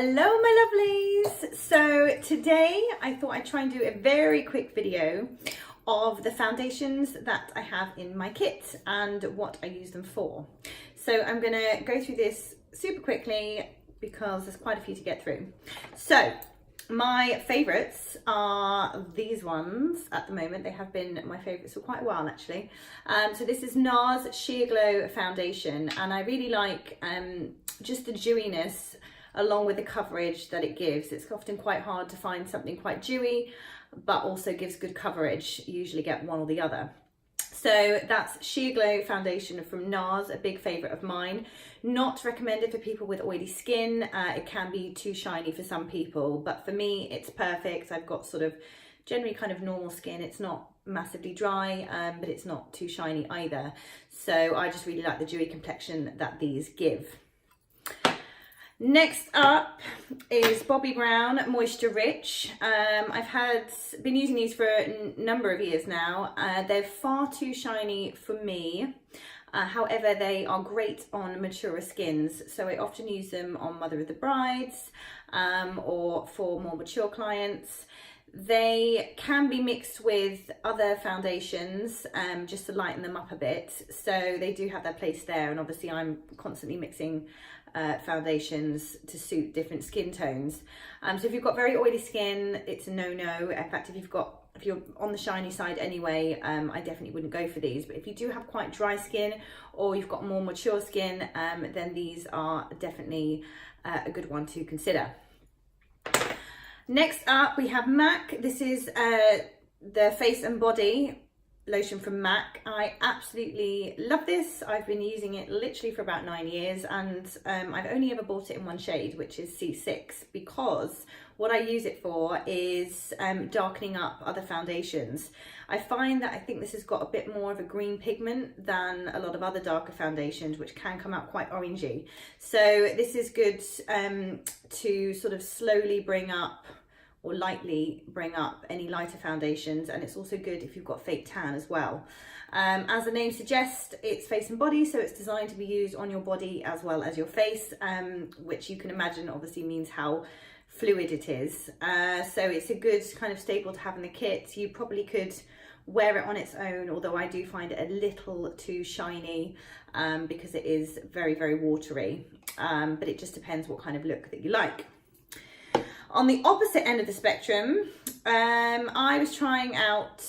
Hello my lovelies! So today I thought I'd try and do a very quick video of the foundations that I have in my kit and what I use them for. So I'm going to go through this super quickly because there's quite a few to get through. So my favourites are these ones at the moment. They have been my favourites for quite a while actually. So this is NARS Sheer Glow Foundation, and I really like just the dewiness along with the coverage that it gives. It's often quite hard to find something quite dewy but also gives good coverage. You usually get one or the other. So that's Sheer Glow Foundation from NARS, a big favourite of mine. Not recommended for people with oily skin. It can be too shiny for some people, but for me it's perfect. I've got sort of generally kind of normal skin. It's not massively dry, but it's not too shiny either. So I just really like the dewy complexion that these give. Next up is Bobbi Brown Moisture Rich. I've been using these for a number of years now. They're far too shiny for me. However, they are great on maturer skins. So I often use them on Mother of the Brides or for more mature clients. They can be mixed with other foundations just to lighten them up a bit. So they do have their place there. And obviously I'm constantly mixing foundations to suit different skin tones. So if you've got very oily skin, it's a no-no. In fact, if you're on the shiny side anyway, I definitely wouldn't go for these. But if you do have quite dry skin or you've got more mature skin, then these are definitely a good one to consider. Next up we have MAC. This is the face and body lotion from MAC. I absolutely love this. I've been using it literally for about 9 years, and I've only ever bought it in one shade, which is C6, because what I use it for is darkening up other foundations. I find that I think this has got a bit more of a green pigment than a lot of other darker foundations, which can come out quite orangey. So this is good to sort of slowly bring up or lightly bring up any lighter foundations, and it's also good if you've got fake tan as well. As the name suggests, it's face and body, so it's designed to be used on your body as well as your face, which you can imagine obviously means how fluid it is. So it's a good kind of staple to have in the kit. You probably could wear it on its own, although I do find it a little too shiny because it is very, very watery, but it just depends what kind of look that you like. On the opposite end of the spectrum, I was trying out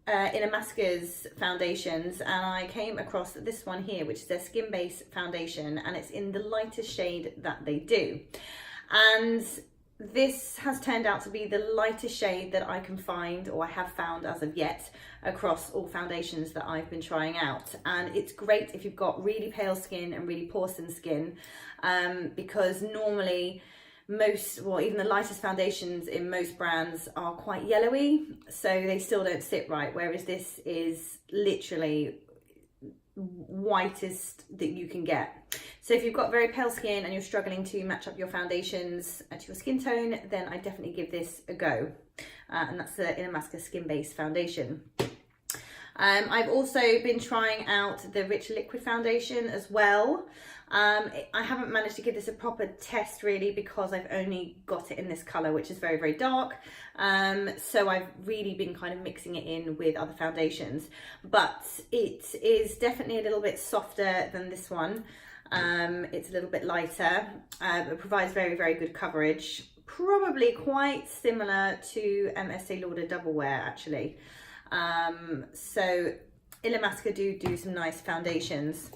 Illamasqua's foundations, and I came across this one here, which is their skin base foundation, and it's in the lightest shade that they do. And this has turned out to be the lightest shade that I can find, or I have found as of yet, across all foundations that I've been trying out. And it's great if you've got really pale skin and really porcelain skin, because normally even the lightest foundations in most brands are quite yellowy, so they still don't sit right, whereas this is literally whitest that you can get. So if you've got very pale skin and you're struggling to match up your foundations to your skin tone, then I definitely give this a go, and that's the Illamasqua Skin Base Foundation. I've also been trying out the Rich Liquid Foundation as well. I haven't managed to give this a proper test really, because I've only got it in this colour, which is very, very dark. So I've really been kind of mixing it in with other foundations, but it is definitely a little bit softer than this one. It's a little bit lighter. It provides very, very good coverage, probably quite similar to Estee Lauder Double Wear actually. So Illamasqua do some nice foundations.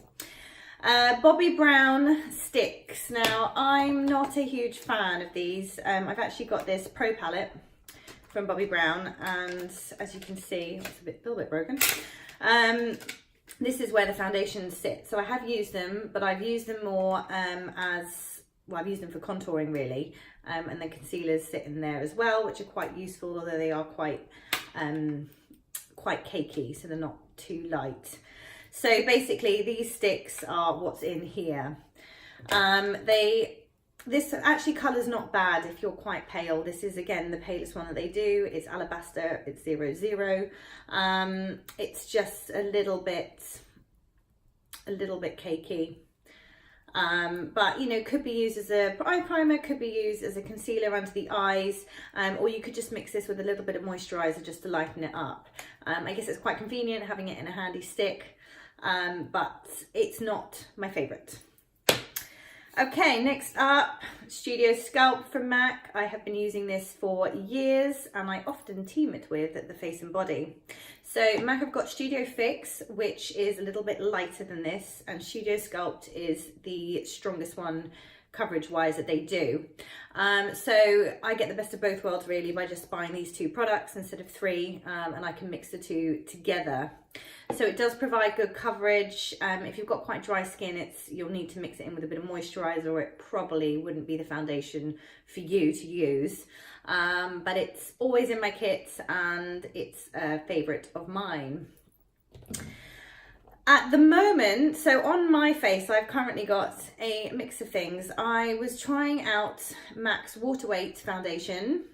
Bobbi Brown sticks. Now I'm not a huge fan of these. I've actually got this Pro palette from Bobbi Brown, and as you can see, it's a little bit broken. This is where the foundations sit. So I have used them, but I've used them more I've used them for contouring really, and then concealers sit in there as well, which are quite useful, although they are quite cakey, so they're not too light. So basically these sticks are what's in here. This actually colour's not bad if you're quite pale. This is again the palest one that they do. It's Alabaster, it's 00. It's just a little bit cakey. but you know, could be used as a eye primer, could be used as a concealer under the eyes, or you could just mix this with a little bit of moisturizer just to lighten it up. I guess it's quite convenient having it in a handy stick, but it's not my favorite. Okay, next up, Studio Sculpt from MAC. I have been using this for years and I often team it with the Face and Body. So MAC have got Studio Fix, which is a little bit lighter than this, and Studio Sculpt is the strongest one coverage wise that they do. So I get the best of both worlds really by just buying these two products instead of three, and I can mix the two together. So it does provide good coverage. If you've got quite dry skin, you'll need to mix it in with a bit of moisturizer, or it probably wouldn't be the foundation for you to use. But it's always in my kit and it's a favorite of mine. At the moment, so on my face, I've currently got a mix of things. I was trying out MAC's Water Weight foundation,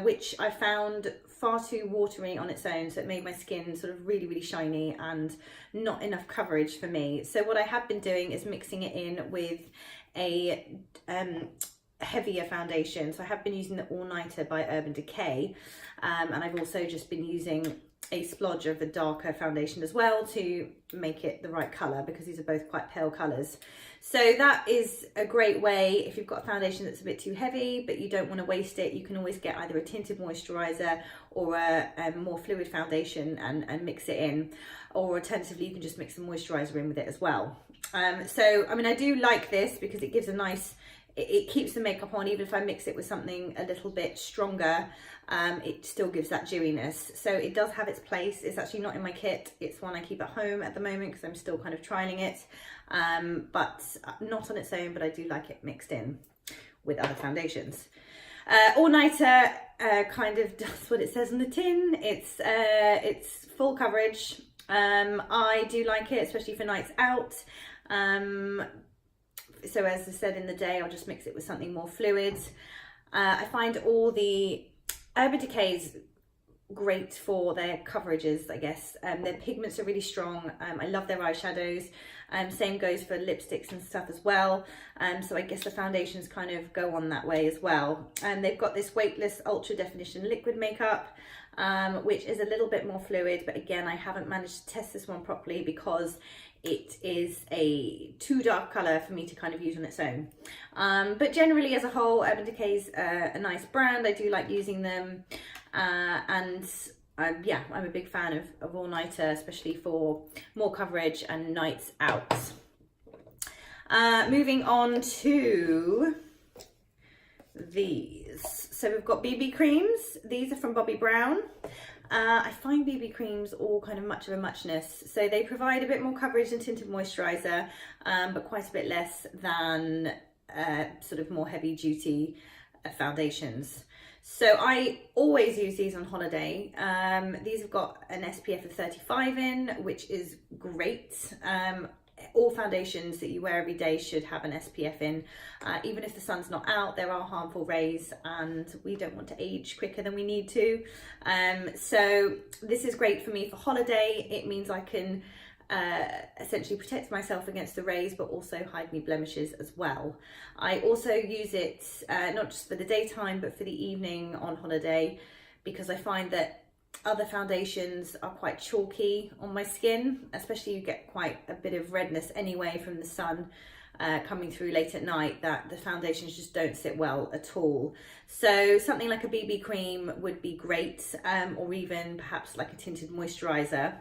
which I found far too watery on its own, so it made my skin sort of really, really shiny and not enough coverage for me. So what I have been doing is mixing it in with a heavier foundation. So I have been using the All Nighter by Urban Decay, and I've also just been using a splodge of the darker foundation as well to make it the right colour, because these are both quite pale colours. So that is a great way if you've got a foundation that's a bit too heavy but you don't want to waste it. You can always get either a tinted moisturiser or a more fluid foundation and mix it in, or alternatively you can just mix some moisturiser in with it as well. So I mean, I do like this because it gives a nice, it keeps the makeup on. Even if I mix it with something a little bit stronger, it still gives that dewiness. So it does have its place. It's actually not in my kit. It's one I keep at home at the moment because I'm still kind of trialing it, but not on its own, but I do like it mixed in with other foundations. All Nighter kind of does what it says on the tin. It's full coverage. I do like it, especially for nights out. So as I said, in the day, I'll just mix it with something more fluid. I find all the Urban Decay's great for their coverages, I guess. Their pigments are really strong. I love their eyeshadows. Same goes for lipsticks and stuff as well. So I guess the foundations kind of go on that way as well. And they've got this Weightless Ultra Definition Liquid Makeup, which is a little bit more fluid. But again, I haven't managed to test this one properly because it is a too dark colour for me to kind of use on its own. But generally as a whole, Urban Decay's a nice brand. I do like using them. Yeah, I'm a big fan of All Nighter, especially for more coverage and nights out. Moving on to these. So we've got BB creams. These are from Bobbi Brown. I find BB creams all kind of much of a muchness. So they provide a bit more coverage than tinted moisturiser, but quite a bit less than sort of more heavy duty foundations. So I always use these on holiday. These have got an SPF of 35 in, which is great. All foundations that you wear every day should have an SPF in. Even if the sun's not out, there are harmful rays and we don't want to age quicker than we need to. So this is great for me for holiday. It means I can essentially protect myself against the rays, but also hide me blemishes as well. I also use it not just for the daytime, but for the evening on holiday, because I find that other foundations are quite chalky on my skin, especially you get quite a bit of redness anyway from the sun coming through late at night, that the foundations just don't sit well at all. So something like a BB cream would be great, or even perhaps like a tinted moisturiser.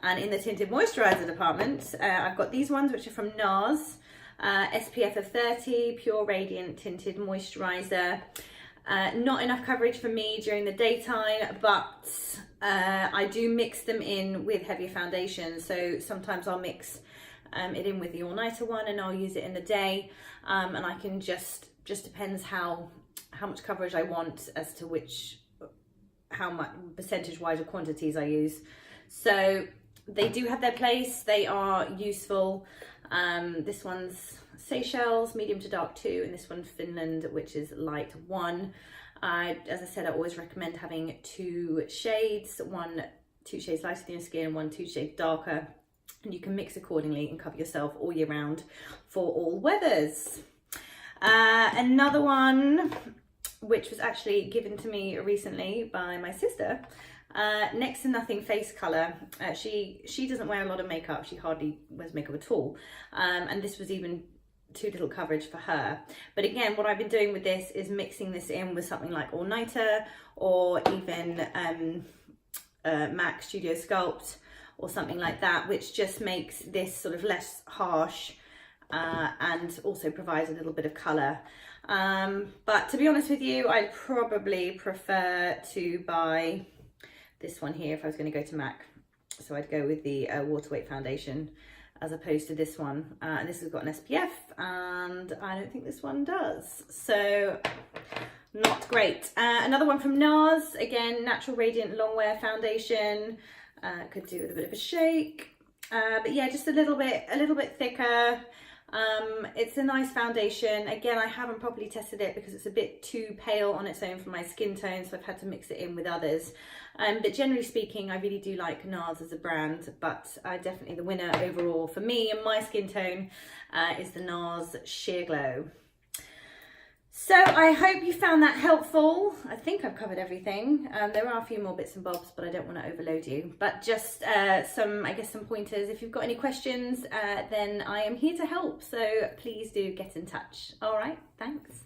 And in the tinted moisturiser department, I've got these ones which are from NARS, SPF of 30, Pure Radiant Tinted Moisturiser. Not enough coverage for me during the daytime, but I do mix them in with heavier foundations. So sometimes I'll mix it in with the All Nighter one and I'll use it in the day, and I can just depends how much coverage I want as to how much percentage wise or quantities I use. So they do have their place, they are useful. This one's Seychelles, medium to dark 2, and this one's Finland, which is light 1. As I said, I always recommend having 2 shades, 2 shades lighter than your skin, 2 shades darker, and you can mix accordingly and cover yourself all year round for all weathers. Another one, which was actually given to me recently by my sister, Next to Nothing face colour. She doesn't wear a lot of makeup, she hardly wears makeup at all, and this was even too little coverage for her. But again, what I've been doing with this is mixing this in with something like All Nighter, or even MAC Studio Sculpt or something like that, which just makes this sort of less harsh and also provides a little bit of colour. But to be honest with you, I'd probably prefer to buy this one here if I was going to go to MAC. So I'd go with the Water Weight Foundation as opposed to this one. And this has got an SPF, and I don't think this one does. So not great. Another one from NARS, again, Natural Radiant Longwear Foundation. Could do with a bit of a shake. But yeah, just a little bit thicker. It's a nice foundation. Again, I haven't properly tested it because it's a bit too pale on its own for my skin tone, so I've had to mix it in with others. But generally speaking, I really do like NARS as a brand, but definitely the winner overall for me and my skin tone is the NARS Sheer Glow. So I hope you found that helpful. I think I've covered everything. There are a few more bits and bobs, but I don't want to overload you. But just some pointers. If you've got any questions, then I am here to help. So please do get in touch. All right, thanks.